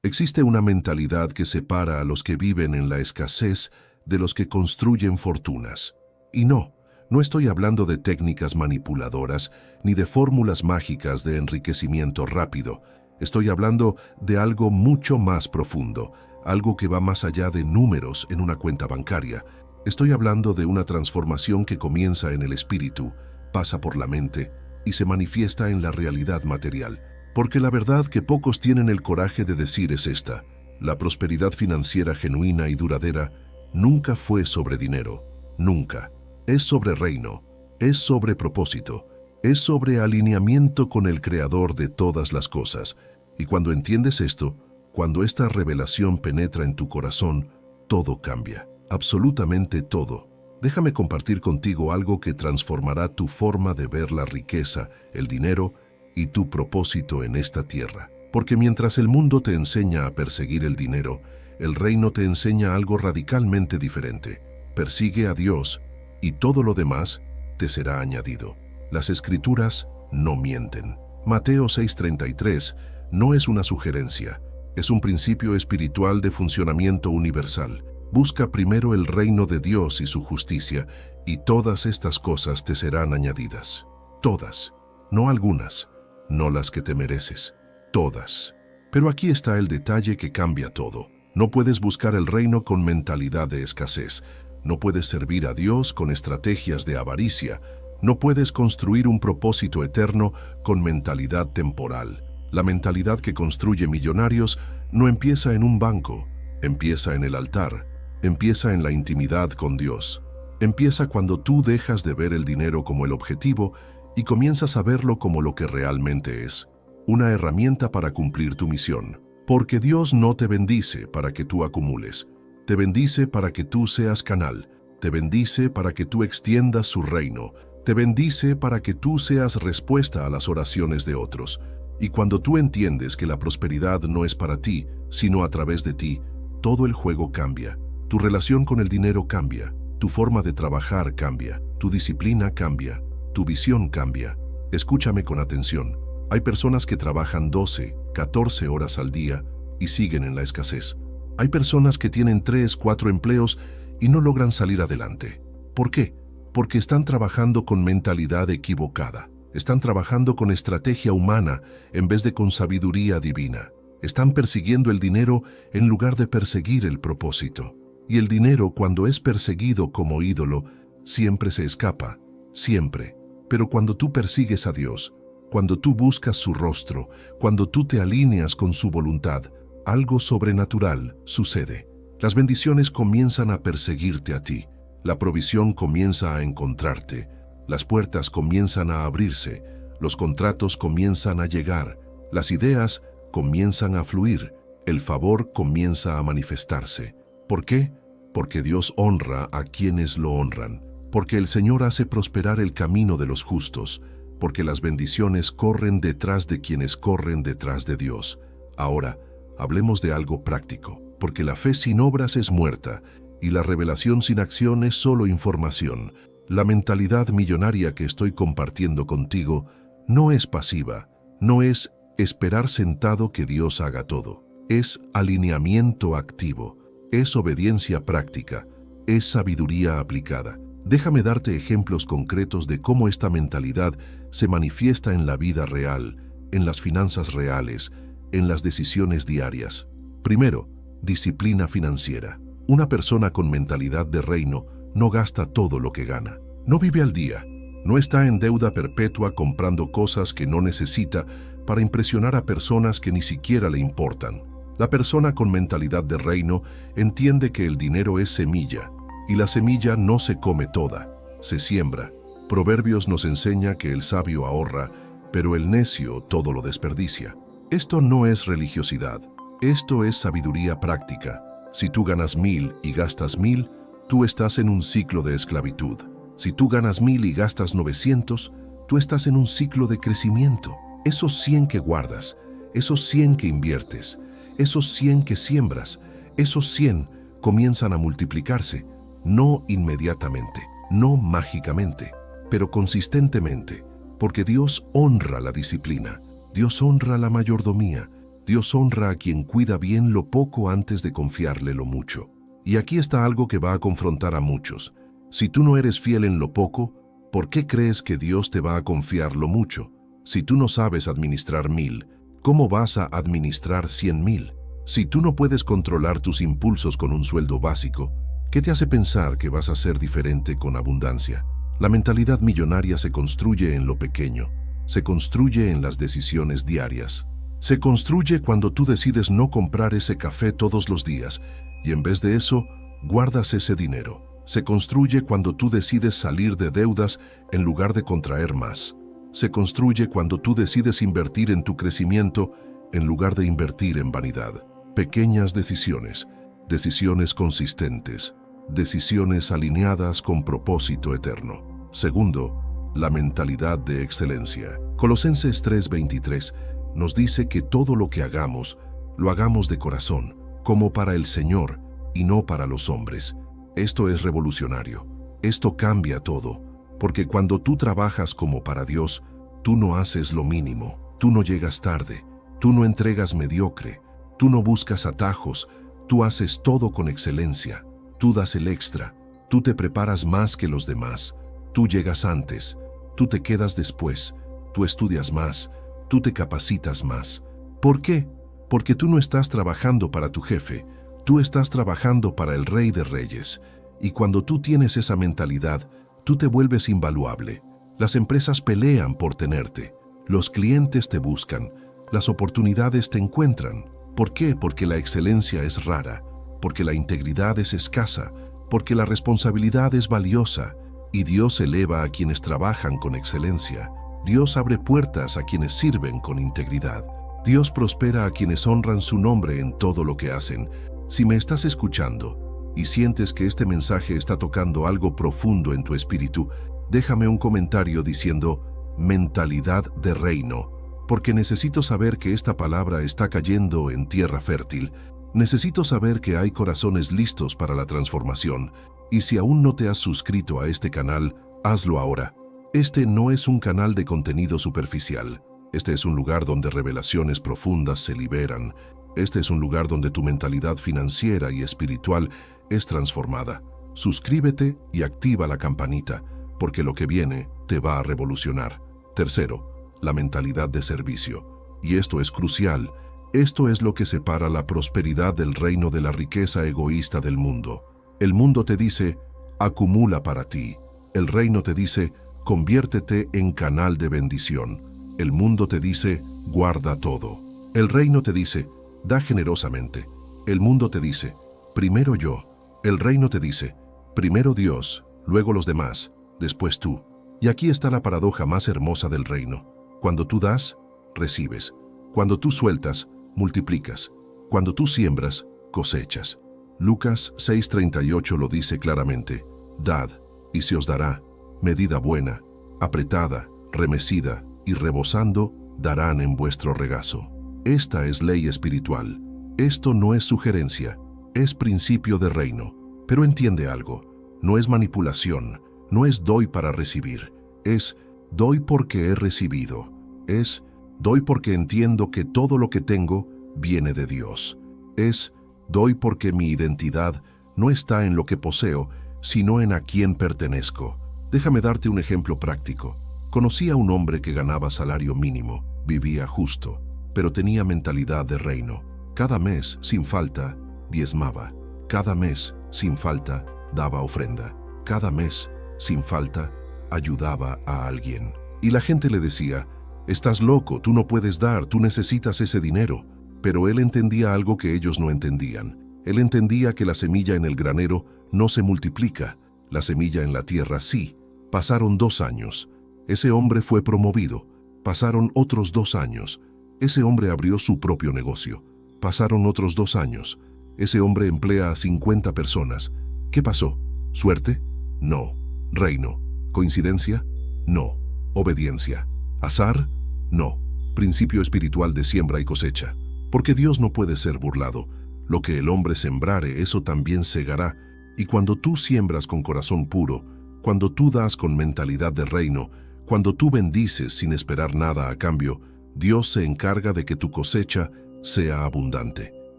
Existe una mentalidad que separa a los que viven en la escasez de los que construyen fortunas. Y no estoy hablando de técnicas manipuladoras ni de fórmulas mágicas de enriquecimiento rápido. Estoy hablando de algo mucho más profundo, algo que va más allá de números en una cuenta bancaria. Estoy hablando de una transformación que comienza en el espíritu, pasa por la mente y se manifiesta en la realidad material. Porque la verdad que pocos tienen el coraje de decir es esta: la prosperidad financiera genuina y duradera nunca fue sobre dinero, nunca. Es sobre reino, es sobre propósito, es sobre alineamiento con el Creador de todas las cosas. Y cuando entiendes esto, cuando esta revelación penetra en tu corazón, todo cambia, absolutamente todo. Déjame compartir contigo algo que transformará tu forma de ver la riqueza, el dinero y tu propósito en esta tierra. Porque mientras el mundo te enseña a perseguir el dinero, el reino te enseña algo radicalmente diferente. Persigue a Dios y todo lo demás te será añadido. Las Escrituras no mienten. Mateo 6:33 no es una sugerencia, es un principio espiritual de funcionamiento universal. Busca primero el reino de Dios y su justicia, y todas estas cosas te serán añadidas. Todas, no algunas. No las que te mereces, todas. Pero aquí está el detalle que cambia todo. No puedes buscar el reino con mentalidad de escasez. No puedes servir a Dios con estrategias de avaricia. No puedes construir un propósito eterno con mentalidad temporal. La mentalidad que construye millonarios no empieza en un banco, empieza en el altar, empieza en la intimidad con Dios. Empieza cuando tú dejas de ver el dinero como el objetivo y comienzas a verlo como lo que realmente es, una herramienta para cumplir tu misión. Porque Dios no te bendice para que tú acumules, te bendice para que tú seas canal, te bendice para que tú extiendas su reino, te bendice para que tú seas respuesta a las oraciones de otros. Y cuando tú entiendes que la prosperidad no es para ti, sino a través de ti, todo el juego cambia. Tu relación con el dinero cambia, tu forma de trabajar cambia, tu disciplina cambia. Tu visión cambia. Escúchame con atención. Hay personas que trabajan 12, 14 horas al día y siguen en la escasez. Hay personas que tienen 3, 4 empleos y no logran salir adelante. ¿Por qué? Porque están trabajando con mentalidad equivocada. Están trabajando con estrategia humana en vez de con sabiduría divina. Están persiguiendo el dinero en lugar de perseguir el propósito. Y el dinero, cuando es perseguido como ídolo, siempre se escapa. Siempre. Pero cuando tú persigues a Dios, cuando tú buscas su rostro, cuando tú te alineas con su voluntad, algo sobrenatural sucede. Las bendiciones comienzan a perseguirte a ti, la provisión comienza a encontrarte, las puertas comienzan a abrirse, los contratos comienzan a llegar, las ideas comienzan a fluir, el favor comienza a manifestarse. ¿Por qué? Porque Dios honra a quienes lo honran. Porque el Señor hace prosperar el camino de los justos, porque las bendiciones corren detrás de quienes corren detrás de Dios. Ahora, hablemos de algo práctico, porque la fe sin obras es muerta, y la revelación sin acción es solo información. La mentalidad millonaria que estoy compartiendo contigo no es pasiva, no es esperar sentado que Dios haga todo. Es alineamiento activo, es obediencia práctica, es sabiduría aplicada. Déjame darte ejemplos concretos de cómo esta mentalidad se manifiesta en la vida real, en las finanzas reales, en las decisiones diarias. Primero, disciplina financiera. Una persona con mentalidad de reino no gasta todo lo que gana. No vive al día. No está en deuda perpetua comprando cosas que no necesita para impresionar a personas que ni siquiera le importan. La persona con mentalidad de reino entiende que el dinero es semilla, y la semilla no se come toda, se siembra. Proverbios nos enseña que el sabio ahorra, pero el necio todo lo desperdicia. Esto no es religiosidad, esto es sabiduría práctica. Si tú ganas 1000 y gastas 1000, tú estás en un ciclo de esclavitud. Si tú ganas 1000 y gastas 900, tú estás en un ciclo de crecimiento. Esos 100 que guardas, esos 100 que inviertes, esos 100 que siembras, esos 100 comienzan a multiplicarse. No inmediatamente, no mágicamente, pero consistentemente, porque Dios honra la disciplina, Dios honra la mayordomía, Dios honra a quien cuida bien lo poco antes de confiarle lo mucho. Y aquí está algo que va a confrontar a muchos. Si tú no eres fiel en lo poco, ¿por qué crees que Dios te va a confiar lo mucho? Si tú no sabes administrar 1000, ¿cómo vas a administrar 100,000? Si tú no puedes controlar tus impulsos con un sueldo básico, ¿qué te hace pensar que vas a ser diferente con abundancia? La mentalidad millonaria se construye en lo pequeño, se construye en las decisiones diarias. Se construye cuando tú decides no comprar ese café todos los días y en vez de eso, guardas ese dinero. Se construye cuando tú decides salir de deudas en lugar de contraer más. Se construye cuando tú decides invertir en tu crecimiento en lugar de invertir en vanidad. Pequeñas decisiones, decisiones consistentes, decisiones alineadas con propósito eterno. Segundo, la mentalidad de excelencia. Colosenses 3:23 nos dice que todo lo que hagamos, lo hagamos de corazón, como para el Señor y no para los hombres. Esto es revolucionario. Esto cambia todo, porque cuando tú trabajas como para Dios, tú no haces lo mínimo, tú no llegas tarde, tú no entregas mediocre, tú no buscas atajos, tú haces todo con excelencia, tú das el extra, tú te preparas más que los demás, tú llegas antes, tú te quedas después, tú estudias más, tú te capacitas más. ¿Por qué? Porque tú no estás trabajando para tu jefe, tú estás trabajando para el Rey de Reyes. Y cuando tú tienes esa mentalidad, tú te vuelves invaluable. Las empresas pelean por tenerte, los clientes te buscan, las oportunidades te encuentran. ¿Por qué? Porque la excelencia es rara, porque la integridad es escasa, porque la responsabilidad es valiosa, y Dios eleva a quienes trabajan con excelencia. Dios abre puertas a quienes sirven con integridad. Dios prospera a quienes honran su nombre en todo lo que hacen. Si me estás escuchando y sientes que este mensaje está tocando algo profundo en tu espíritu, déjame un comentario diciendo mentalidad de reino, porque necesito saber que esta palabra está cayendo en tierra fértil. Necesito saber que hay corazones listos para la transformación. Y si aún no te has suscrito a este canal, hazlo ahora. Este no es un canal de contenido superficial. Este es un lugar donde revelaciones profundas se liberan. Este es un lugar donde tu mentalidad financiera y espiritual es transformada. Suscríbete y activa la campanita, porque lo que viene te va a revolucionar. Tercero, la mentalidad de servicio. Y esto es crucial. Esto es lo que separa la prosperidad del reino de la riqueza egoísta del mundo. El mundo te dice, acumula para ti. El reino te dice, conviértete en canal de bendición. El mundo te dice, guarda todo. El reino te dice, da generosamente. El mundo te dice, primero yo. El reino te dice, primero Dios, luego los demás, después tú. Y aquí está la paradoja más hermosa del reino. Cuando tú das, recibes. Cuando tú sueltas, multiplicas. Cuando tú siembras, cosechas. Lucas 6:38 lo dice claramente. Dad, y se os dará. Medida buena, apretada, remecida y rebosando, darán en vuestro regazo. Esta es ley espiritual. Esto no es sugerencia, es principio de reino. Pero entiende algo, no es manipulación, no es doy para recibir, es doy porque he recibido, es doy porque entiendo que todo lo que tengo viene de Dios, es doy porque mi identidad no está en lo que poseo, sino en a quién pertenezco. Déjame darte un ejemplo práctico. Conocí a un hombre que ganaba salario mínimo, vivía justo, pero tenía mentalidad de reino. Cada mes, sin falta, diezmaba. Cada mes, sin falta, daba ofrenda. Cada mes, sin falta, ayudaba a alguien. Y la gente le decía, estás loco, tú no puedes dar, tú necesitas ese dinero. Pero él entendía algo que ellos no entendían. Él entendía que la semilla en el granero no se multiplica, la semilla en la tierra sí. Pasaron 2 años. Ese hombre fue promovido. Pasaron otros 2 años. Ese hombre abrió su propio negocio. Pasaron otros 2 años. Ese hombre emplea a 50 personas. ¿Qué pasó? ¿Suerte? No. ¿Reino? ¿Coincidencia? No. ¿Obediencia? ¿Azar? No. Principio espiritual de siembra y cosecha. Porque Dios no puede ser burlado. Lo que el hombre sembrare, eso también segará. Y cuando tú siembras con corazón puro, cuando tú das con mentalidad de reino, cuando tú bendices sin esperar nada a cambio, Dios se encarga de que tu cosecha sea abundante.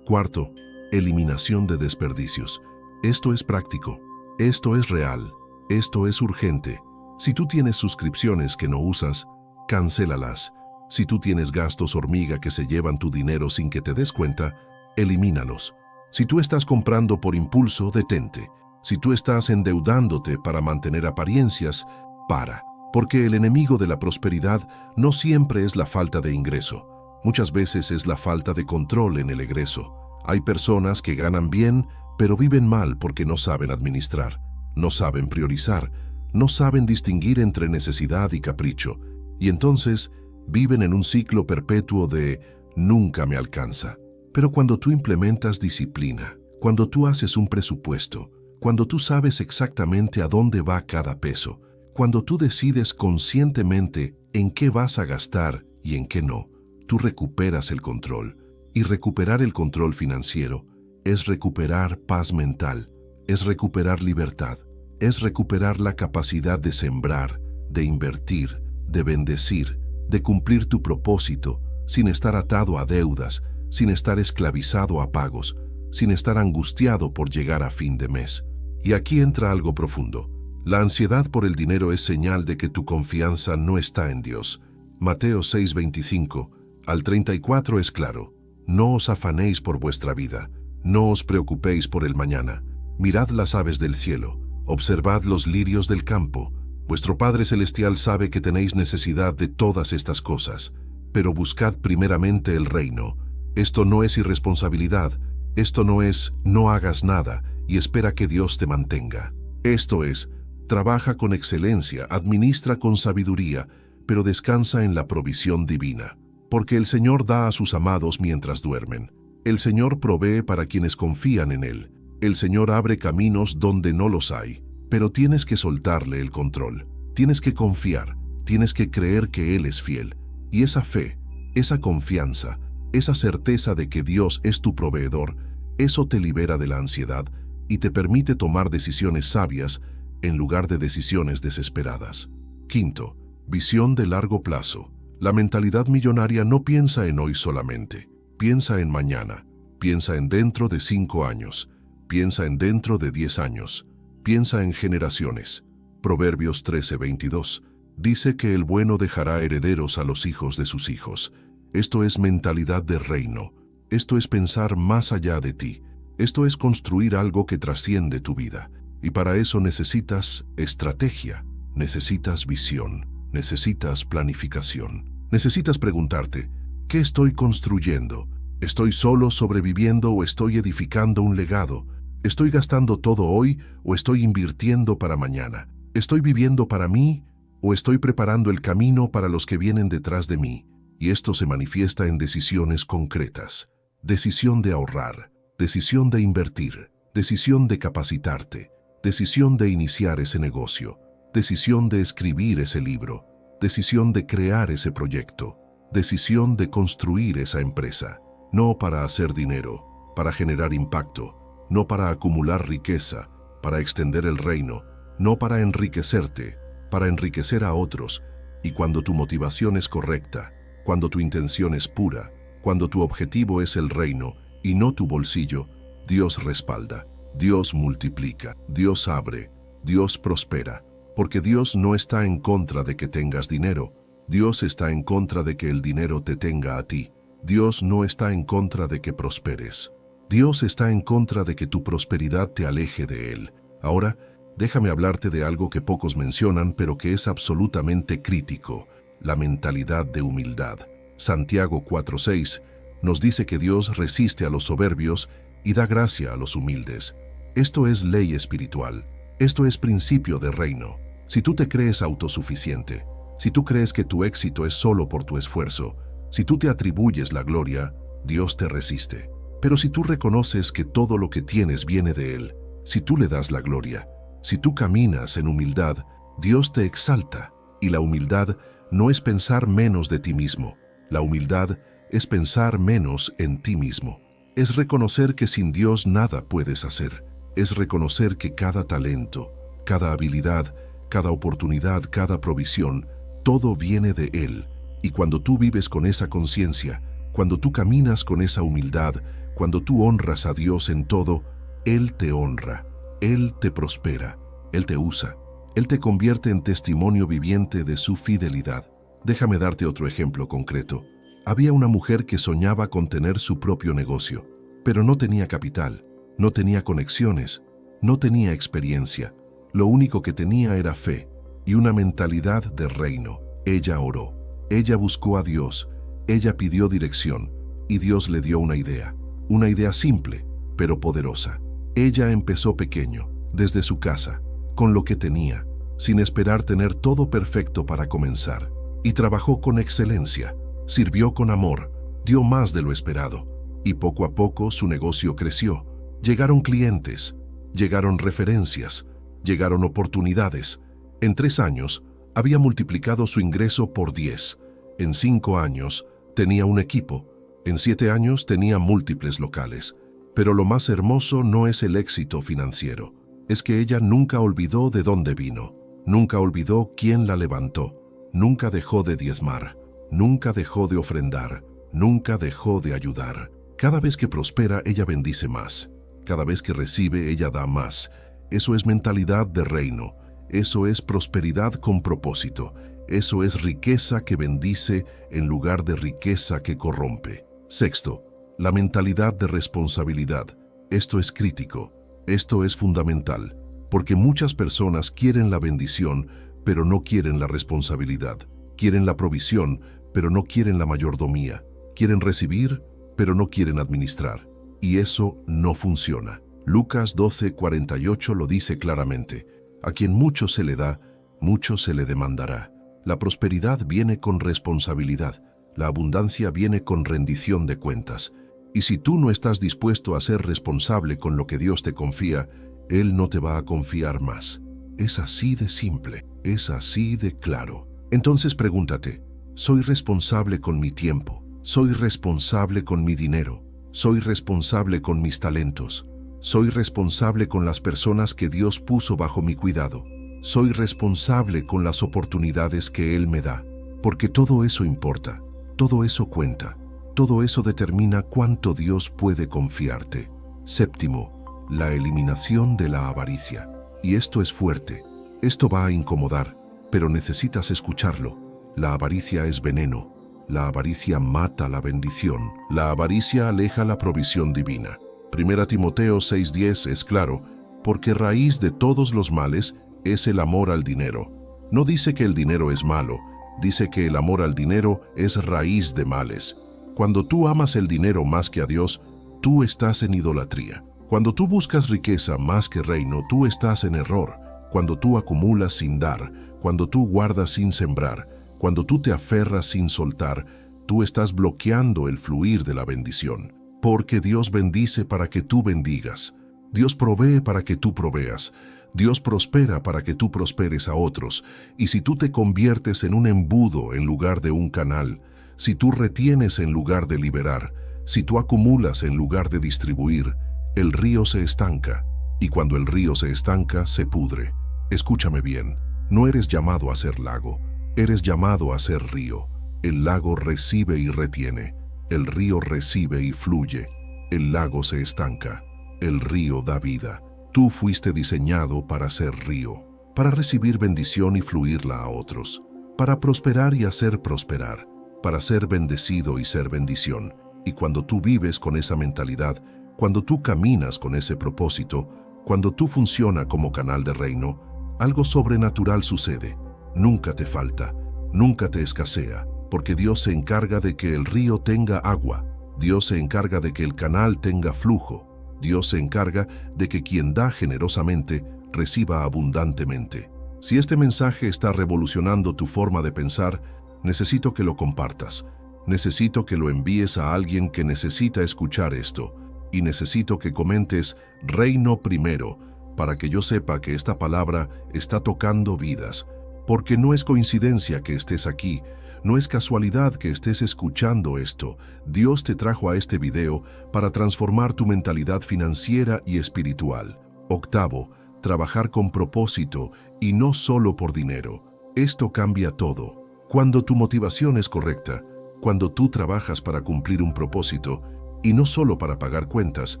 Cuarto, eliminación de desperdicios. Esto es práctico, esto es real, esto es urgente. Si tú tienes suscripciones que no usas, cancélalas. Si tú tienes gastos hormiga que se llevan tu dinero sin que te des cuenta, elimínalos. Si tú estás comprando por impulso, detente. Si tú estás endeudándote para mantener apariencias, para. Porque el enemigo de la prosperidad no siempre es la falta de ingreso. Muchas veces es la falta de control en el egreso. Hay personas que ganan bien, pero viven mal porque no saben administrar, no saben priorizar, no saben distinguir entre necesidad y capricho. Y entonces viven en un ciclo perpetuo de nunca me alcanza. Pero cuando tú implementas disciplina, cuando tú haces un presupuesto, cuando tú sabes exactamente a dónde va cada peso, cuando tú decides conscientemente en qué vas a gastar y en qué no, tú recuperas el control. Y recuperar el control financiero es recuperar paz mental, es recuperar libertad, es recuperar la capacidad de sembrar, de invertir, de bendecir, de cumplir tu propósito sin estar atado a deudas, sin estar esclavizado a pagos, sin estar angustiado por llegar a fin de mes. Y aquí entra algo profundo. La ansiedad por el dinero es señal de que tu confianza no está en Dios. Mateo 6:25 al 34 es claro. No os afanéis por vuestra vida, no os preocupéis por el mañana. Mirad las aves del cielo, observad los lirios del campo. Vuestro Padre Celestial sabe que tenéis necesidad de todas estas cosas, pero buscad primeramente el reino. Esto no es irresponsabilidad, esto no es no hagas nada y espera que Dios te mantenga. Esto es, trabaja con excelencia, administra con sabiduría, pero descansa en la provisión divina. Porque el Señor da a sus amados mientras duermen. El Señor provee para quienes confían en Él. El Señor abre caminos donde no los hay. Pero tienes que soltarle el control. Tienes que confiar. Tienes que creer que Él es fiel. Y esa fe, esa confianza, esa certeza de que Dios es tu proveedor, eso te libera de la ansiedad y te permite tomar decisiones sabias en lugar de decisiones desesperadas. Quinto, visión de largo plazo. La mentalidad millonaria no piensa en hoy solamente, piensa en mañana, piensa en dentro de 5 años, piensa en dentro de 10 años, piensa en generaciones. Proverbios 13:22 dice que el bueno dejará herederos a los hijos de sus hijos. Esto es mentalidad de reino, esto es pensar más allá de ti, esto es construir algo que trasciende tu vida. Y para eso necesitas estrategia, necesitas visión, necesitas planificación. Necesitas preguntarte, ¿qué estoy construyendo? ¿Estoy solo sobreviviendo o estoy edificando un legado? ¿Estoy gastando todo hoy o estoy invirtiendo para mañana? ¿Estoy viviendo para mí o estoy preparando el camino para los que vienen detrás de mí? Y esto se manifiesta en decisiones concretas. Decisión de ahorrar, decisión de invertir, decisión de capacitarte, decisión de iniciar ese negocio, decisión de escribir ese libro, decisión de crear ese proyecto, decisión de construir esa empresa, no para hacer dinero, para generar impacto, no para acumular riqueza, para extender el reino, no para enriquecerte, para enriquecer a otros. Y cuando tu motivación es correcta, cuando tu intención es pura, cuando tu objetivo es el reino y no tu bolsillo, Dios respalda, Dios multiplica, Dios abre, Dios prospera. Porque Dios no está en contra de que tengas dinero. Dios está en contra de que el dinero te tenga a ti. Dios no está en contra de que prosperes. Dios está en contra de que tu prosperidad te aleje de Él. Ahora, déjame hablarte de algo que pocos mencionan, pero que es absolutamente crítico: la mentalidad de humildad. Santiago 4:6 nos dice que Dios resiste a los soberbios y da gracia a los humildes. Esto es ley espiritual. Esto es principio de reino. Si tú te crees autosuficiente, si tú crees que tu éxito es solo por tu esfuerzo, si tú te atribuyes la gloria, Dios te resiste. Pero si tú reconoces que todo lo que tienes viene de Él, si tú le das la gloria, si tú caminas en humildad, Dios te exalta. Y la humildad no es pensar menos de ti mismo. La humildad es pensar menos en ti mismo. Es reconocer que sin Dios nada puedes hacer. Es reconocer que cada talento, cada habilidad, cada oportunidad, cada provisión, todo viene de Él. Y cuando tú vives con esa conciencia, Cuando tú caminas con esa humildad, cuando tú honras a Dios en todo, Él te honra, Él te prospera, Él te usa, Él te convierte en testimonio viviente de su fidelidad. Déjame darte otro ejemplo concreto. Había una mujer que soñaba con tener su propio negocio, pero no tenía capital, no tenía conexiones, no tenía experiencia. Lo único que tenía era fe y una mentalidad de reino. Ella oró, ella buscó a Dios, ella pidió dirección y Dios le dio una idea simple, pero poderosa. Ella empezó pequeño, desde su casa, con lo que tenía, sin esperar tener todo perfecto para comenzar. Y trabajó con excelencia, sirvió con amor, dio más de lo esperado. Y poco a poco su negocio creció. Llegaron clientes, llegaron referencias, llegaron oportunidades. En 3 años, había multiplicado su ingreso por 10. En 5 años, tenía un equipo. En 7 años, tenía múltiples locales. Pero lo más hermoso no es el éxito financiero. Es que ella nunca olvidó de dónde vino. Nunca olvidó quién la levantó. Nunca dejó de diezmar. Nunca dejó de ofrendar. Nunca dejó de ayudar. Cada vez que prospera, ella bendice más. Cada vez que recibe, ella da más. Eso es mentalidad de reino. Eso es prosperidad con propósito. Eso es riqueza que bendice en lugar de riqueza que corrompe. Sexto, la mentalidad de responsabilidad. Esto es crítico. Esto es fundamental. Porque muchas personas quieren la bendición, pero no quieren la responsabilidad. Quieren la provisión, pero no quieren la mayordomía. Quieren recibir, pero no quieren administrar. Y eso no funciona. Lucas 12:48 lo dice claramente. A quien mucho se le da, mucho se le demandará. La prosperidad viene con responsabilidad. La abundancia viene con rendición de cuentas. Y si tú no estás dispuesto a ser responsable con lo que Dios te confía, Él no te va a confiar más. Es así de simple, es así de claro. Entonces pregúntate, ¿soy responsable con mi tiempo? ¿Soy responsable con mi dinero? ¿Soy responsable con mis talentos? ¿Soy responsable con las personas que Dios puso bajo mi cuidado? ¿Soy responsable con las oportunidades que Él me da? Porque todo eso importa, todo eso cuenta, todo eso determina cuánto Dios puede confiarte. Séptimo, la eliminación de la avaricia. Y esto es fuerte, esto va a incomodar, pero necesitas escucharlo. La avaricia es veneno, la avaricia mata la bendición, la avaricia aleja la provisión divina. 1 Timoteo 6:10 es claro, porque raíz de todos los males es el amor al dinero. No dice que el dinero es malo, dice que el amor al dinero es raíz de males. Cuando tú amas el dinero más que a Dios, tú estás en idolatría. Cuando tú buscas riqueza más que reino, tú estás en error. Cuando tú acumulas sin dar, cuando tú guardas sin sembrar, cuando tú te aferras sin soltar, tú estás bloqueando el fluir de la bendición. Porque Dios bendice para que tú bendigas. Dios provee para que tú proveas. Dios prospera para que tú prosperes a otros. Y si tú te conviertes en un embudo en lugar de un canal, si tú retienes en lugar de liberar, si tú acumulas en lugar de distribuir, el río se estanca, y cuando el río se estanca, se pudre. Escúchame bien, no eres llamado a ser lago, eres llamado a ser río. El lago recibe y retiene, el río recibe y fluye, el lago se estanca, el río da vida. Tú fuiste diseñado para ser río, para recibir bendición y fluirla a otros, para prosperar y hacer prosperar, para ser bendecido y ser bendición. Y cuando tú vives con esa mentalidad, cuando tú caminas con ese propósito, cuando tú funcionas como canal de reino, algo sobrenatural sucede. Nunca te falta, nunca te escasea, porque Dios se encarga de que el río tenga agua, Dios se encarga de que el canal tenga flujo, Dios se encarga de que quien da generosamente reciba abundantemente. Si este mensaje está revolucionando tu forma de pensar, necesito que lo compartas. Necesito que lo envíes a alguien que necesita escuchar esto. Y necesito que comentes Reino Primero para que yo sepa que esta palabra está tocando vidas. Porque no es coincidencia que estés aquí, no es casualidad que estés escuchando esto. Dios te trajo a este video para transformar tu mentalidad financiera y espiritual. Octavo, trabajar con propósito y no solo por dinero. Esto cambia todo. Cuando tu motivación es correcta, cuando tú trabajas para cumplir un propósito, y no solo para pagar cuentas,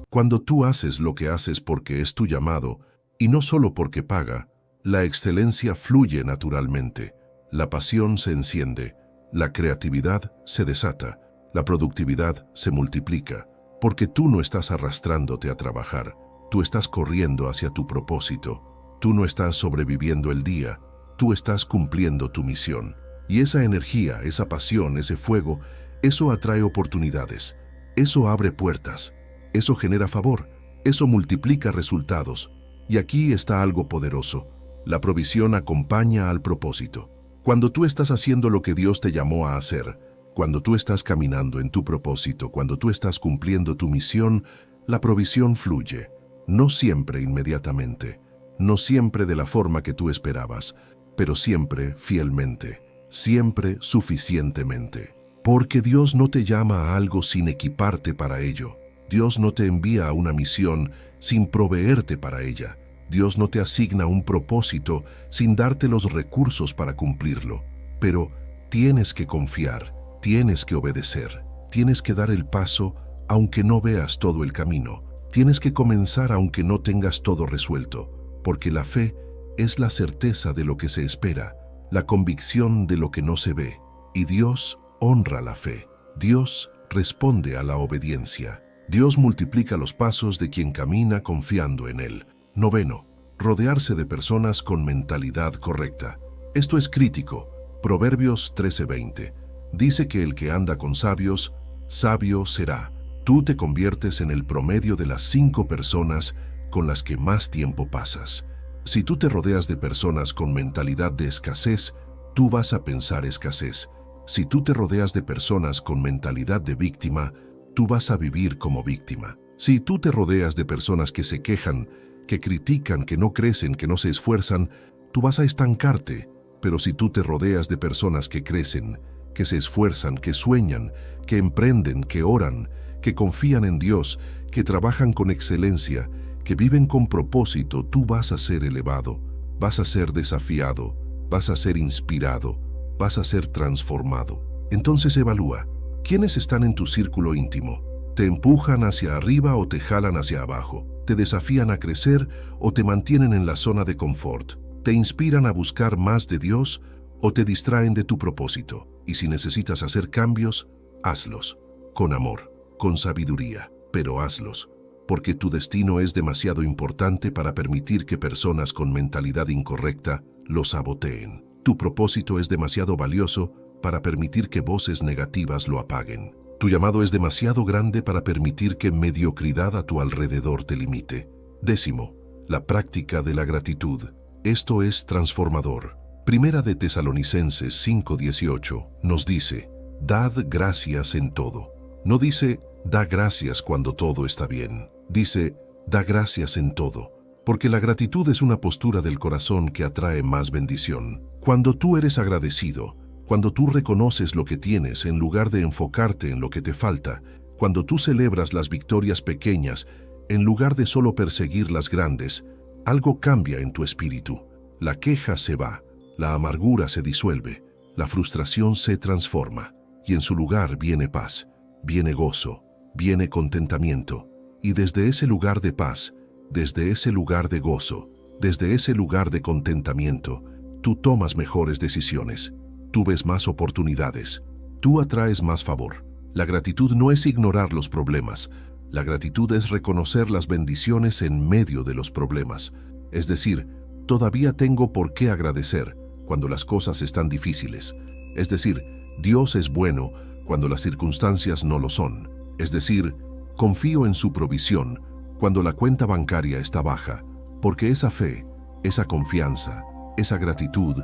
cuando tú haces lo que haces porque es tu llamado, y no solo porque paga, la excelencia fluye naturalmente, la pasión se enciende, la creatividad se desata, la productividad se multiplica, porque tú no estás arrastrándote a trabajar, tú estás corriendo hacia tu propósito, tú no estás sobreviviendo el día, tú estás cumpliendo tu misión. Y esa energía, esa pasión, ese fuego, eso atrae oportunidades, eso abre puertas, eso genera favor, eso multiplica resultados. Y aquí está algo poderoso. La provisión acompaña al propósito. Cuando tú estás haciendo lo que Dios te llamó a hacer, cuando tú estás caminando en tu propósito, cuando tú estás cumpliendo tu misión, la provisión fluye. No siempre inmediatamente, no siempre de la forma que tú esperabas, pero siempre fielmente, siempre suficientemente. Porque Dios no te llama a algo sin equiparte para ello. Dios no te envía a una misión sin proveerte para ella. Dios no te asigna un propósito sin darte los recursos para cumplirlo. Pero tienes que confiar, tienes que obedecer, tienes que dar el paso aunque no veas todo el camino. Tienes que comenzar aunque no tengas todo resuelto, porque la fe es la certeza de lo que se espera, la convicción de lo que no se ve, y Dios honra la fe. Dios responde a la obediencia. Dios multiplica los pasos de quien camina confiando en Él. 9. Rodearse de personas con mentalidad correcta. Esto es crítico. Proverbios 13:20. Dice que el que anda con sabios, sabio será. Tú te conviertes en el promedio de las 5 personas con las que más tiempo pasas. Si tú te rodeas de personas con mentalidad de escasez, tú vas a pensar escasez. Si tú te rodeas de personas con mentalidad de víctima, tú vas a vivir como víctima. Si tú te rodeas de personas que se quejan, que critican, que no crecen, que no se esfuerzan, tú vas a estancarte. Pero si tú te rodeas de personas que crecen, que se esfuerzan, que sueñan, que emprenden, que oran, que confían en Dios, que trabajan con excelencia, que viven con propósito, tú vas a ser elevado, vas a ser desafiado, vas a ser inspirado, vas a ser transformado. Entonces evalúa, ¿quiénes están en tu círculo íntimo? ¿Te empujan hacia arriba o te jalan hacia abajo? ¿Te desafían a crecer o te mantienen en la zona de confort? ¿Te inspiran a buscar más de Dios o te distraen de tu propósito? Y si necesitas hacer cambios, hazlos, con amor, con sabiduría, pero hazlos, porque tu destino es demasiado importante para permitir que personas con mentalidad incorrecta lo saboteen. Tu propósito es demasiado valioso para permitir que voces negativas lo apaguen. Tu llamado es demasiado grande para permitir que mediocridad a tu alrededor te limite. 10. La práctica de la gratitud. Esto es transformador. Primera de Tesalonicenses 5:18 nos dice, dad gracias en todo. No dice, da gracias cuando todo está bien. Dice, da gracias en todo. Porque la gratitud es una postura del corazón que atrae más bendición. Cuando tú eres agradecido, cuando tú reconoces lo que tienes en lugar de enfocarte en lo que te falta, cuando tú celebras las victorias pequeñas en lugar de solo perseguir las grandes, algo cambia en tu espíritu. La queja se va, la amargura se disuelve, la frustración se transforma, y en su lugar viene paz, viene gozo, viene contentamiento. Y desde ese lugar de paz, desde ese lugar de gozo, desde ese lugar de contentamiento, tú tomas mejores decisiones, tú ves más oportunidades, tú atraes más favor. La gratitud no es ignorar los problemas, la gratitud es reconocer las bendiciones en medio de los problemas. Es decir, todavía tengo por qué agradecer cuando las cosas están difíciles. Es decir, Dios es bueno cuando las circunstancias no lo son. Es decir, confío en su provisión cuando la cuenta bancaria está baja, porque esa fe, esa confianza, esa gratitud,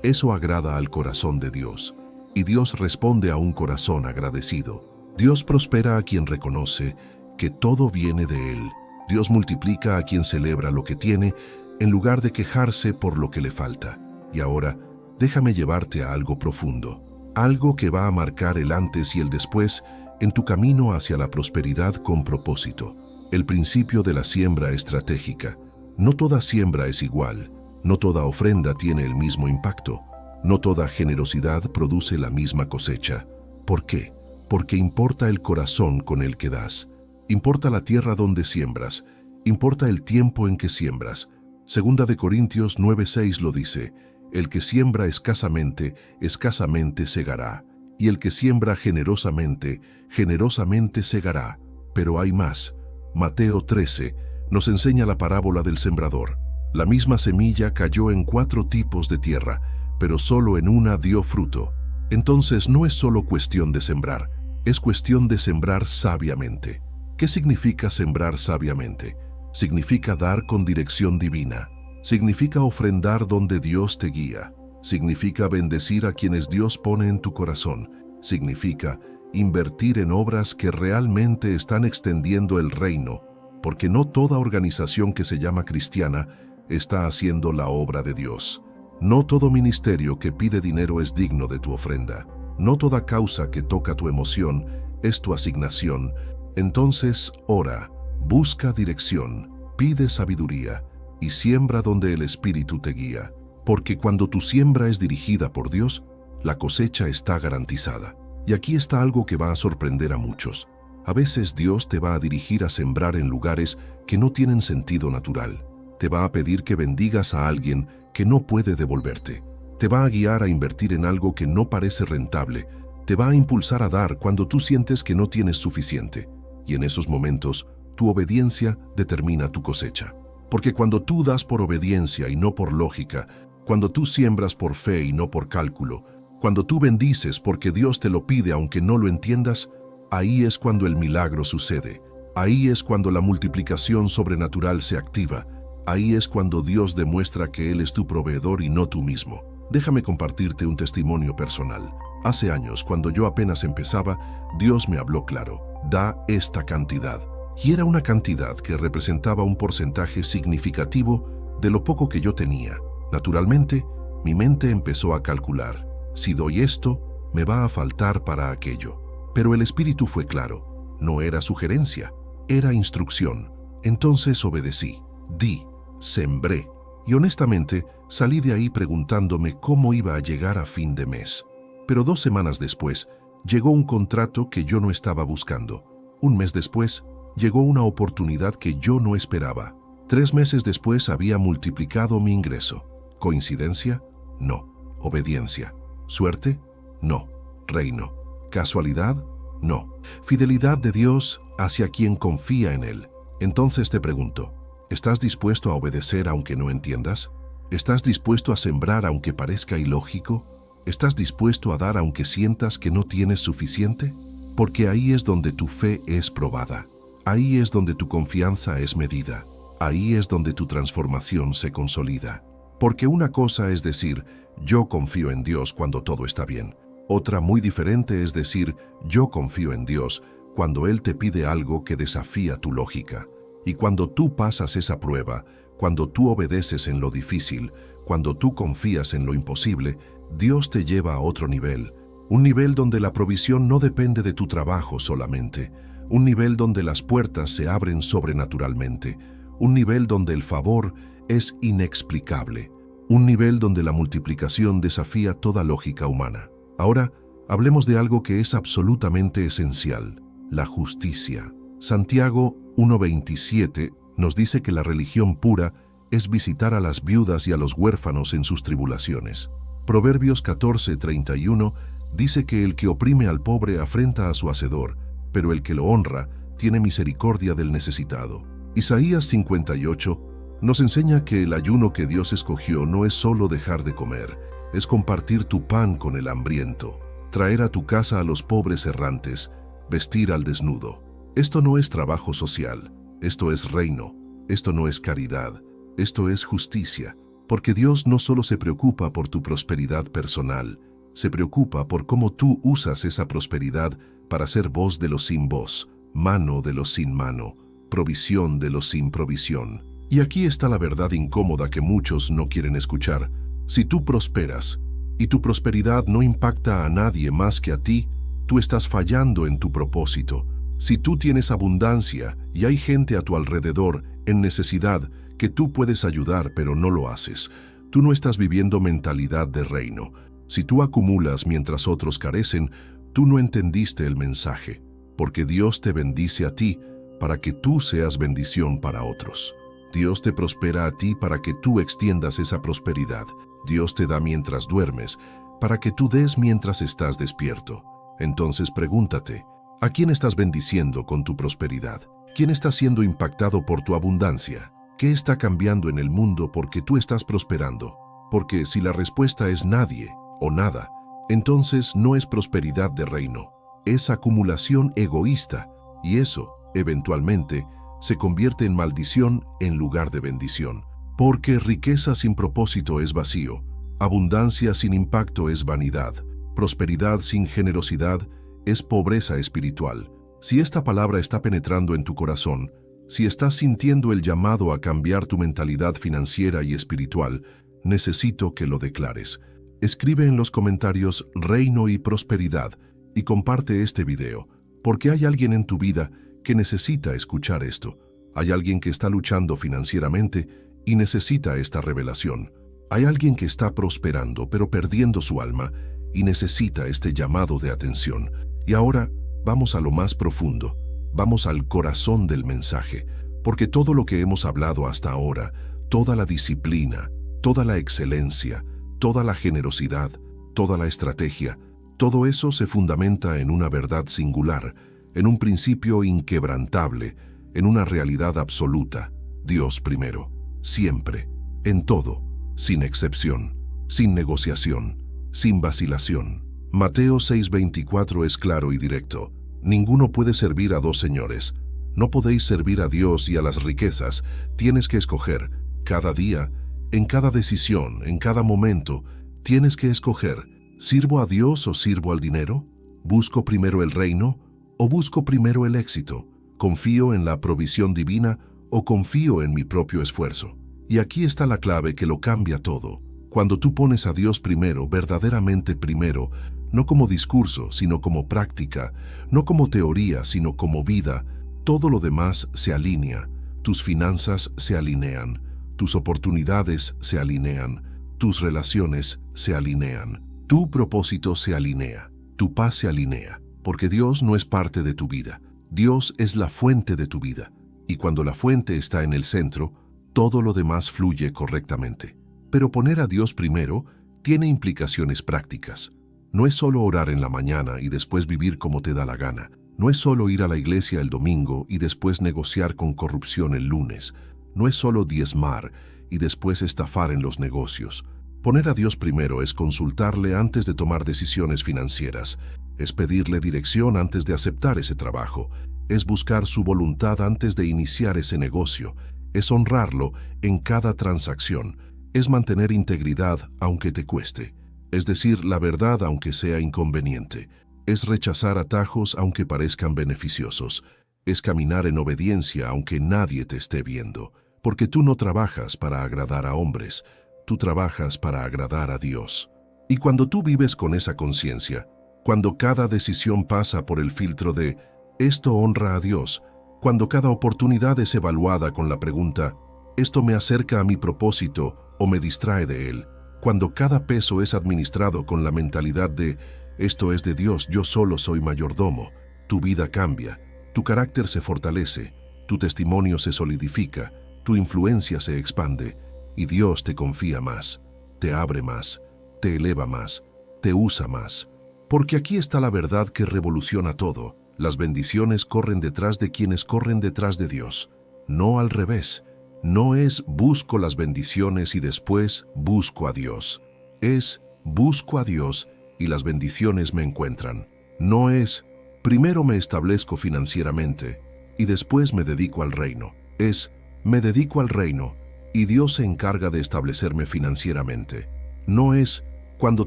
eso agrada al corazón de Dios. Y Dios responde a un corazón agradecido. Dios prospera a quien reconoce que todo viene de Él. Dios multiplica a quien celebra lo que tiene en lugar de quejarse por lo que le falta. Y ahora, déjame llevarte a algo profundo, algo que va a marcar el antes y el después en tu camino hacia la prosperidad con propósito. El principio de la siembra estratégica. No toda siembra es igual, no toda ofrenda tiene el mismo impacto, no toda generosidad produce la misma cosecha. ¿Por qué? Porque importa el corazón con el que das. Importa la tierra donde siembras. Importa el tiempo en que siembras. Segunda de Corintios 9:6 lo dice: el que siembra escasamente, escasamente segará. Y el que siembra generosamente, generosamente segará. Pero hay más. Mateo 13 nos enseña la parábola del sembrador. La misma semilla cayó en 4 tipos de tierra, pero solo en una dio fruto. Entonces no es solo cuestión de sembrar, es cuestión de sembrar sabiamente. ¿Qué significa sembrar sabiamente? Significa dar con dirección divina. Significa ofrendar donde Dios te guía. Significa bendecir a quienes Dios pone en tu corazón. Significa invertir en obras que realmente están extendiendo el reino, porque no toda organización que se llama cristiana está haciendo la obra de Dios. No todo ministerio que pide dinero es digno de tu ofrenda. No toda causa que toca tu emoción es tu asignación. Entonces, ora, busca dirección, pide sabiduría y siembra donde el Espíritu te guía. Porque cuando tu siembra es dirigida por Dios, la cosecha está garantizada. Y aquí está algo que va a sorprender a muchos. A veces Dios te va a dirigir a sembrar en lugares que no tienen sentido natural. Te va a pedir que bendigas a alguien que no puede devolverte. Te va a guiar a invertir en algo que no parece rentable. Te va a impulsar a dar cuando tú sientes que no tienes suficiente. Y en esos momentos, tu obediencia determina tu cosecha. Porque cuando tú das por obediencia y no por lógica, cuando tú siembras por fe y no por cálculo, cuando tú bendices porque Dios te lo pide aunque no lo entiendas, ahí es cuando el milagro sucede. Ahí es cuando la multiplicación sobrenatural se activa. Ahí es cuando Dios demuestra que Él es tu proveedor y no tú mismo. Déjame compartirte un testimonio personal. Hace años, cuando yo apenas empezaba, Dios me habló claro: da esta cantidad. Y era una cantidad que representaba un porcentaje significativo de lo poco que yo tenía. Naturalmente, mi mente empezó a calcular: si doy esto, me va a faltar para aquello. Pero el Espíritu fue claro. No era sugerencia, era instrucción. Entonces obedecí, di, sembré. Y honestamente, salí de ahí preguntándome cómo iba a llegar a fin de mes. Pero 2 semanas después, llegó un contrato que yo no estaba buscando. Un mes después, llegó una oportunidad que yo no esperaba. 3 meses después había multiplicado mi ingreso. ¿Coincidencia? No. ¿Obediencia? ¿Suerte? No. ¿Reino? ¿Casualidad? No. Fidelidad de Dios hacia quien confía en Él. Entonces te pregunto, ¿estás dispuesto a obedecer aunque no entiendas? ¿Estás dispuesto a sembrar aunque parezca ilógico? ¿Estás dispuesto a dar aunque sientas que no tienes suficiente? Porque ahí es donde tu fe es probada. Ahí es donde tu confianza es medida. Ahí es donde tu transformación se consolida. Porque una cosa es decir, yo confío en Dios cuando todo está bien. Otra muy diferente es decir, yo confío en Dios cuando Él te pide algo que desafía tu lógica. Y cuando tú pasas esa prueba, cuando tú obedeces en lo difícil, cuando tú confías en lo imposible, Dios te lleva a otro nivel. Un nivel donde la provisión no depende de tu trabajo solamente. Un nivel donde las puertas se abren sobrenaturalmente. Un nivel donde el favor es inexplicable. Un nivel donde la multiplicación desafía toda lógica humana. Ahora, hablemos de algo que es absolutamente esencial: la justicia. Santiago 1:27 nos dice que la religión pura es visitar a las viudas y a los huérfanos en sus tribulaciones. Proverbios 14:31 dice que el que oprime al pobre afrenta a su hacedor, pero el que lo honra tiene misericordia del necesitado. Isaías 58 nos enseña que el ayuno que Dios escogió no es solo dejar de comer, es compartir tu pan con el hambriento, traer a tu casa a los pobres errantes, vestir al desnudo. Esto no es trabajo social, esto es reino, esto no es caridad, esto es justicia, porque Dios no solo se preocupa por tu prosperidad personal, se preocupa por cómo tú usas esa prosperidad para ser voz de los sin voz, mano de los sin mano, provisión de los sin provisión. Y aquí está la verdad incómoda que muchos no quieren escuchar. Si tú prosperas y tu prosperidad no impacta a nadie más que a ti, tú estás fallando en tu propósito. Si tú tienes abundancia y hay gente a tu alrededor en necesidad que tú puedes ayudar pero no lo haces, tú no estás viviendo mentalidad de reino. Si tú acumulas mientras otros carecen, tú no entendiste el mensaje, porque Dios te bendice a ti para que tú seas bendición para otros. Dios te prospera a ti para que tú extiendas esa prosperidad. Dios te da mientras duermes, para que tú des mientras estás despierto. Entonces pregúntate, ¿a quién estás bendiciendo con tu prosperidad? ¿Quién está siendo impactado por tu abundancia? ¿Qué está cambiando en el mundo porque tú estás prosperando? Porque si la respuesta es nadie o nada, entonces no es prosperidad de reino, es acumulación egoísta, y eso, eventualmente, se convierte en maldición en lugar de bendición. Porque riqueza sin propósito es vacío, abundancia sin impacto es vanidad, prosperidad sin generosidad es pobreza espiritual. Si esta palabra está penetrando en tu corazón, si estás sintiendo el llamado a cambiar tu mentalidad financiera y espiritual, necesito que lo declares. Escribe en los comentarios reino y prosperidad y comparte este video, porque hay alguien en tu vida que necesita escuchar esto. Hay alguien que está luchando financieramente y necesita esta revelación. Hay alguien que está prosperando pero perdiendo su alma y necesita este llamado de atención. Y ahora vamos a lo más profundo, vamos al corazón del mensaje, porque todo lo que hemos hablado hasta ahora, toda la disciplina, toda la excelencia, toda la generosidad, toda la estrategia, todo eso se fundamenta en una verdad singular, en un principio inquebrantable, en una realidad absoluta: Dios primero, siempre, en todo, sin excepción, sin negociación, sin vacilación. Mateo 6:24 es claro y directo: ninguno puede servir a dos señores. No podéis servir a Dios y a las riquezas. Tienes que escoger, cada día, en cada decisión, en cada momento, tienes que escoger: ¿sirvo a Dios o sirvo al dinero? ¿Busco primero el reino o busco primero el éxito? ¿Confío en la provisión divina o confío en mi propio esfuerzo? Y aquí está la clave que lo cambia todo. Cuando tú pones a Dios primero, verdaderamente primero, no como discurso, sino como práctica, no como teoría, sino como vida, todo lo demás se alinea. Tus finanzas se alinean, tus oportunidades se alinean, tus relaciones se alinean, tu propósito se alinea, tu paz se alinea, porque Dios no es parte de tu vida. Dios es la fuente de tu vida, y cuando la fuente está en el centro, todo lo demás fluye correctamente. Pero poner a Dios primero tiene implicaciones prácticas. No es solo orar en la mañana y después vivir como te da la gana. No es solo ir a la iglesia el domingo y después negociar con corrupción el lunes. No es solo diezmar y después estafar en los negocios. Poner a Dios primero es consultarle antes de tomar decisiones financieras, es pedirle dirección antes de aceptar ese trabajo, es buscar su voluntad antes de iniciar ese negocio, es honrarlo en cada transacción, es mantener integridad aunque te cueste, es decir la verdad aunque sea inconveniente, es rechazar atajos aunque parezcan beneficiosos, es caminar en obediencia aunque nadie te esté viendo, porque tú no trabajas para agradar a hombres, tú trabajas para agradar a Dios. Y cuando tú vives con esa conciencia, cuando cada decisión pasa por el filtro de «esto honra a Dios», cuando cada oportunidad es evaluada con la pregunta «¿esto me acerca a mi propósito o me distrae de él?», cuando cada peso es administrado con la mentalidad de «esto es de Dios, yo solo soy mayordomo», tu vida cambia, tu carácter se fortalece, tu testimonio se solidifica, tu influencia se expande y Dios te confía más, te abre más, te eleva más, te usa más. Porque aquí está la verdad que revoluciona todo. Las bendiciones corren detrás de quienes corren detrás de Dios. No al revés. No es busco las bendiciones y después busco a Dios. Es busco a Dios y las bendiciones me encuentran. No es primero me establezco financieramente y después me dedico al reino. Es me dedico al reino y Dios se encarga de establecerme financieramente. No es cuando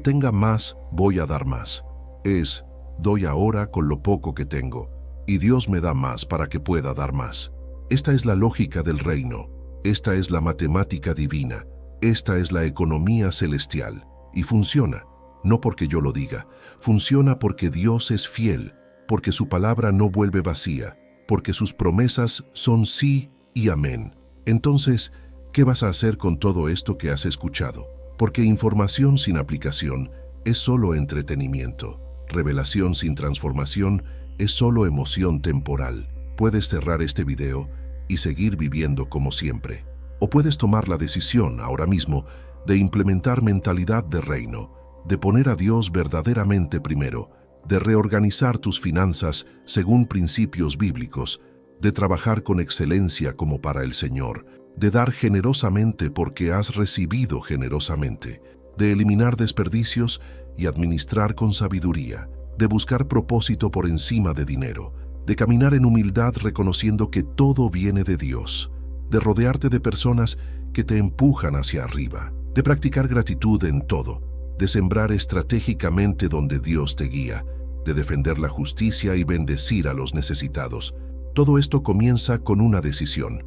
tenga más voy a dar más. Es doy ahora con lo poco que tengo y Dios me da más para que pueda dar más. Esta es la lógica del reino. Esta es la matemática divina. Esta es la economía celestial. Y funciona, no porque yo lo diga. Funciona porque Dios es fiel, porque su palabra no vuelve vacía, porque sus promesas son sí y amén. Entonces, ¿qué vas a hacer con todo esto que has escuchado? Porque información sin aplicación es solo entretenimiento. Revelación sin transformación es solo emoción temporal. Puedes cerrar este video y seguir viviendo como siempre. O puedes tomar la decisión ahora mismo de implementar mentalidad de reino, de poner a Dios verdaderamente primero, de reorganizar tus finanzas según principios bíblicos, de trabajar con excelencia como para el Señor, de dar generosamente porque has recibido generosamente, de eliminar desperdicios y administrar con sabiduría, de buscar propósito por encima de dinero, de caminar en humildad reconociendo que todo viene de Dios, de rodearte de personas que te empujan hacia arriba, de practicar gratitud en todo, de sembrar estratégicamente donde Dios te guía, de defender la justicia y bendecir a los necesitados. Todo esto comienza con una decisión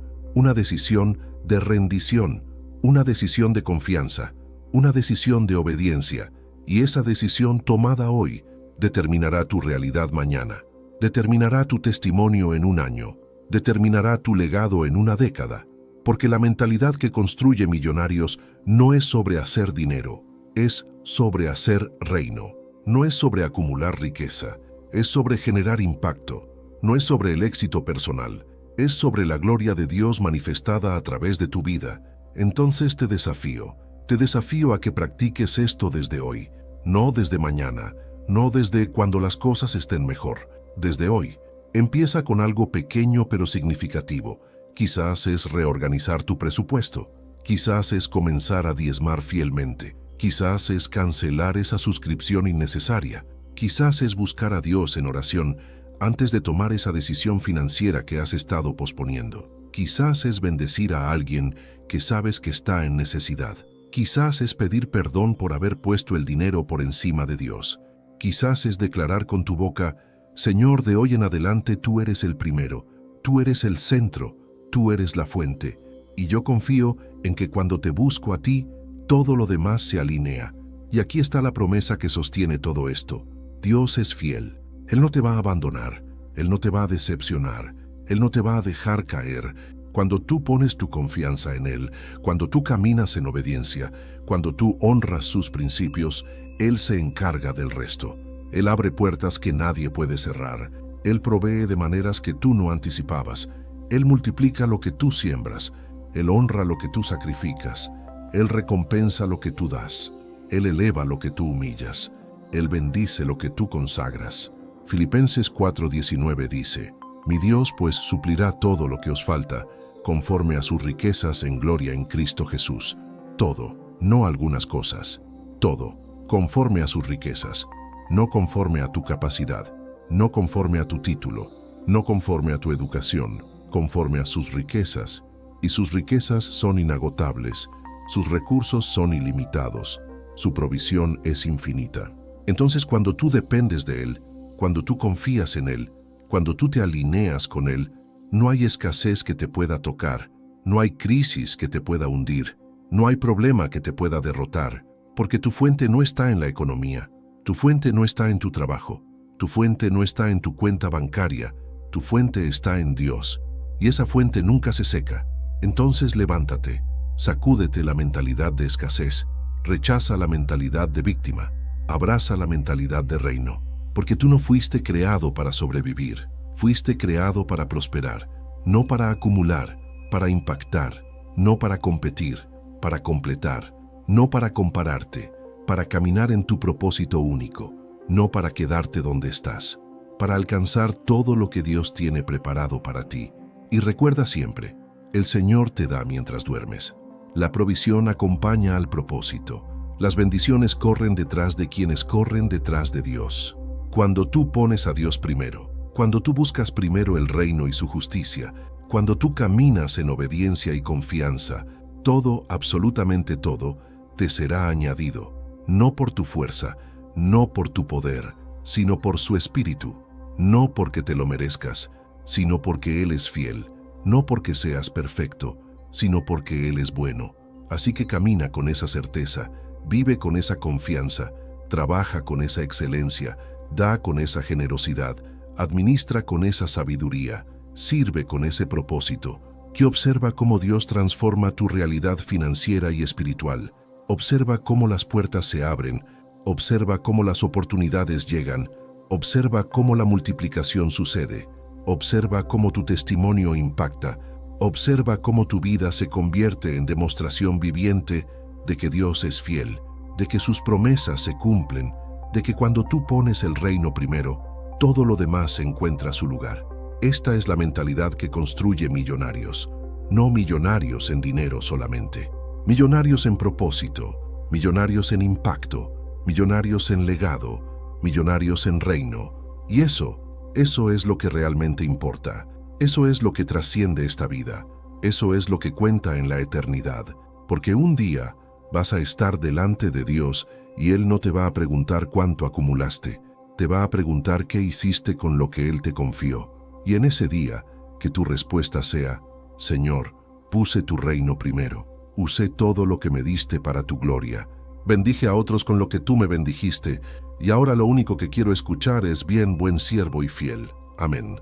de rendición, una decisión de confianza, una decisión de obediencia, y esa decisión tomada hoy determinará tu realidad mañana, determinará tu testimonio en un año, determinará tu legado en una década, porque la mentalidad que construye millonarios no es sobre hacer dinero, es sobre hacer reino. No es sobre acumular riqueza, es sobre generar impacto. No es sobre el éxito personal, es sobre la gloria de Dios manifestada a través de tu vida. Entonces te desafío a que practiques esto desde hoy, no desde mañana, no desde cuando las cosas estén mejor, desde hoy. Empieza con algo pequeño pero significativo. Quizás es reorganizar tu presupuesto, quizás es comenzar a diezmar fielmente, quizás es cancelar esa suscripción innecesaria, quizás es buscar a Dios en oración antes de tomar esa decisión financiera que has estado posponiendo. Quizás es bendecir a alguien que sabes que está en necesidad. Quizás es pedir perdón por haber puesto el dinero por encima de Dios. Quizás es declarar con tu boca: Señor, de hoy en adelante tú eres el primero, tú eres el centro, tú eres la fuente, y yo confío en que cuando te busco a ti, todo lo demás se alinea. Y aquí está la promesa que sostiene todo esto. Dios es fiel. Él no te va a abandonar, Él no te va a decepcionar, Él no te va a dejar caer. Cuando tú pones tu confianza en Él, cuando tú caminas en obediencia, cuando tú honras sus principios, Él se encarga del resto. Él abre puertas que nadie puede cerrar. Él provee de maneras que tú no anticipabas. Él multiplica lo que tú siembras. Él honra lo que tú sacrificas. Él recompensa lo que tú das. Él eleva lo que tú humillas. Él bendice lo que tú consagras. Filipenses 4:19 dice: Mi Dios pues suplirá todo lo que os falta, conforme a sus riquezas en gloria en Cristo Jesús. Todo, no algunas cosas. Todo, conforme a sus riquezas. No conforme a tu capacidad, no conforme a tu título, no conforme a tu educación, conforme a sus riquezas. Y sus riquezas son inagotables, sus recursos son ilimitados, su provisión es infinita. Entonces, cuando tú dependes de Él, cuando tú confías en Él, cuando tú te alineas con Él, no hay escasez que te pueda tocar, no hay crisis que te pueda hundir, no hay problema que te pueda derrotar, porque tu fuente no está en la economía, tu fuente no está en tu trabajo, tu fuente no está en tu cuenta bancaria, tu fuente está en Dios, y esa fuente nunca se seca. Entonces levántate, sacúdete la mentalidad de escasez, rechaza la mentalidad de víctima, abraza la mentalidad de reino, porque tú no fuiste creado para sobrevivir, fuiste creado para prosperar, no para acumular, para impactar, no para competir, para completar, no para compararte, para caminar en tu propósito único, no para quedarte donde estás, para alcanzar todo lo que Dios tiene preparado para ti. Y recuerda siempre, el Señor te da mientras duermes. La provisión acompaña al propósito. Las bendiciones corren detrás de quienes corren detrás de Dios. Cuando tú pones a Dios primero, cuando tú buscas primero el reino y su justicia, cuando tú caminas en obediencia y confianza, todo, absolutamente todo, te será añadido, no por tu fuerza, no por tu poder, sino por su Espíritu, no porque te lo merezcas, sino porque Él es fiel, no porque seas perfecto, sino porque Él es bueno. Así que camina con esa certeza, vive con esa confianza, trabaja con esa excelencia, da con esa generosidad, administra con esa sabiduría, sirve con ese propósito, que observa cómo Dios transforma tu realidad financiera y espiritual. Observa cómo las puertas se abren, Observa cómo las oportunidades llegan. Observa cómo la multiplicación sucede. Observa cómo tu testimonio impacta. Observa cómo tu vida se convierte en demostración viviente de que Dios es fiel, de que sus promesas se cumplen, de que cuando tú pones el reino primero, todo lo demás encuentra su lugar. Esta es la mentalidad que construye millonarios, no millonarios en dinero solamente. Millonarios en propósito, millonarios en impacto, millonarios en legado, millonarios en reino. Y eso es lo que realmente importa. Eso es lo que trasciende esta vida. Eso es lo que cuenta en la eternidad. Porque un día vas a estar delante de Dios y Él no te va a preguntar cuánto acumulaste. Te va a preguntar qué hiciste con lo que Él te confió. Y en ese día, que tu respuesta sea: Señor, puse tu reino primero. Usé todo lo que me diste para tu gloria. Bendije a otros con lo que tú me bendijiste, y ahora lo único que quiero escuchar es: bien, buen siervo y fiel. Amén.